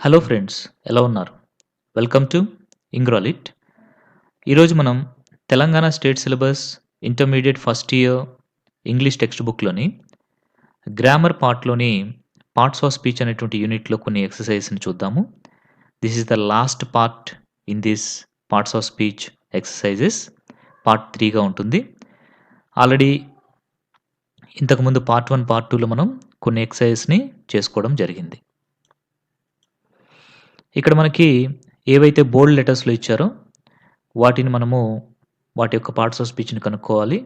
Hello friends, ఎలా ఉన్నారు? Welcome to ఇంగ్రాలిట్. ఈరోజు మనం Telangana state syllabus intermediate first year English text బుక్లోని గ్రామర్ పార్ట్లోని పార్ట్స్ ఆఫ్ స్పీచ్ అనేటువంటి యూనిట్లో కొన్ని ఎక్సర్సైజ్ని చూద్దాము. This is the last part in this parts of speech exercises. Part 3గా ఉంటుంది. ఆల్రెడీ ఇంతకుముందు పార్ట్ 1, పార్ట్ 2లో మనం కొన్ని ఎక్సర్సైజెస్ని చేసుకోవడం జరిగింది. ఇక్కడ మనకి ఏవైతే బోల్డ్ లెటర్స్‌లో ఇచ్చారో వాటిని మనము వాటి యొక్క పార్ట్స్ ఆఫ్ స్పీచ్‌ని కనుక్కోవాలి.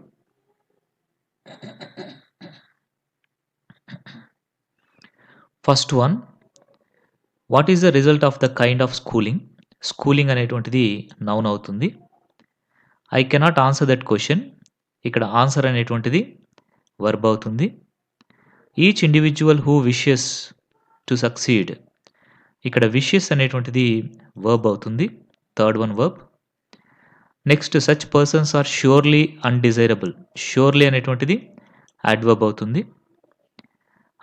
First one, what is the result of the kind of schooling? Schooling అనేటువంటిది నౌన్ అవుతుంది. I cannot answer that question. ఇక్కడ ఆన్సర్ అనేటువంటిది వర్బ్ అవుతుంది. Each individual who wishes to succeed. ఇక్కడ విషెస్ అనేటువంటిది వర్బ్ అవుతుంది. Third one verb. Next, such persons are surely undesirable. Surely అనేటువంటిది adverb అవుతుంది.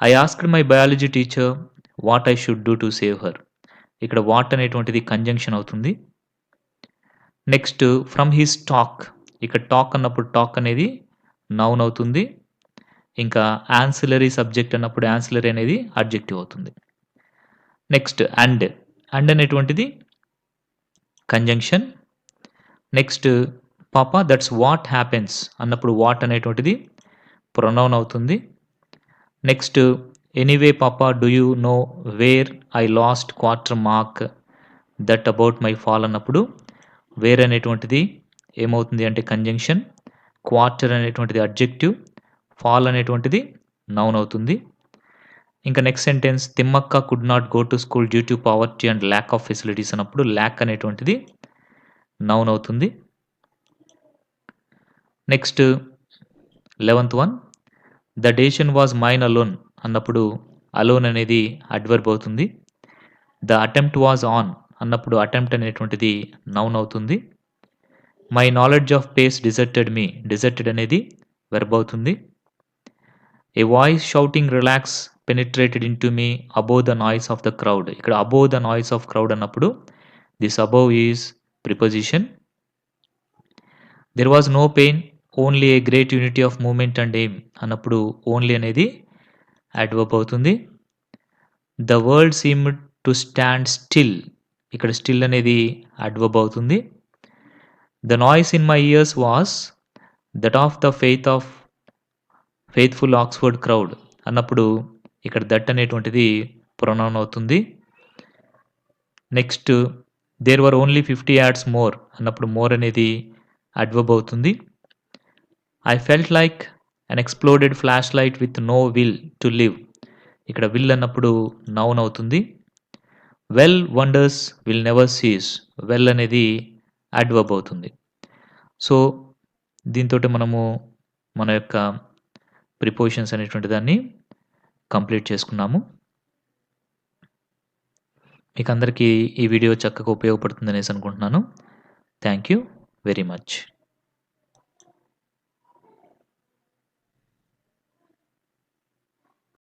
I asked my biology teacher what I should do to save her. ఇక్కడ what అనేటువంటిది conjunction అవుతుంది. Next, from his talk. ఇక్కడ talk అన్నప్పుడు talk అనేది noun అవుతుంది. ఇంకా యాన్సిలరీ సబ్జెక్ట్ అన్నప్పుడు యాన్సిలరీ అనేది అడ్జెక్టివ్ అవుతుంది. నెక్స్ట్, అండ్ అనేటువంటిది కంజంక్షన్. నెక్స్ట్, పాపా దట్స్ వాట్ హ్యాపెన్స్ అన్నప్పుడు వాట్ అనేటువంటిది ప్రొనౌన్ అవుతుంది. నెక్స్ట్, ఎనీవే పాపా do you know where I last quarter mark that about my fall అన్నప్పుడు వేర్ అనేటువంటిది ఏమవుతుంది అంటే కంజంక్షన్. క్వార్టర్ అనేటువంటిది అడ్జెక్టివ్. ఫాల్ అనేటువంటిది నౌన్ అవుతుంది. ఇంకా next sentence, Thimmakka could not go to school due to poverty and lack of facilities అన్నప్పుడు lack అనేటువంటిది నౌన్ అవుతుంది. Next 11th one, the decision was mine alone అన్నప్పుడు అలోన్ అనేది అడ్వర్బ్ అవుతుంది. ద అటెంప్ట్ వాజ్ ఆన్ అన్నప్పుడు attempt అనేటువంటిది noun అవుతుంది. My knowledge of pace deserted me. Deserted అనేది వెర్బ్ అవుతుంది. A voice shouting relax penetrated into me above the noise of the crowd. ఇక్కడ above the noise of crowd అన్నప్పుడు this above is preposition. There was no pain only a great unity of movement and aim అన్నప్పుడు only అనేది adverb అవుతుంది. The world seemed to stand still. ఇక్కడ still అనేది adverb అవుతుంది. The noise in my ears was that of the faithful Oxford crowd అన్నప్పుడు ఇక్కడ that అనేటువంటిది pronoun అవుతుంది. Next, there were only 50 ads more అన్నప్పుడు మోర్ అనేది అడ్వర్బ్ అవుతుంది. I felt like an exploded flash light with no will to live. ఇక్కడ will అన్నప్పుడు noun అవుతుంది. Well wonders will never seize. Well అనేది అడ్వర్బ్ అవుతుంది. సో దీంతోటి మనము మన యొక్క ప్రిపోజిషన్స్ అనేటువంటి దాన్ని కంప్లీట్ చేసుకున్నాము. మీకు అందరికీ ఈ వీడియో చక్కగా ఉపయోగపడుతుంది అనేసి అనుకుంటున్నాను. Thank you very much.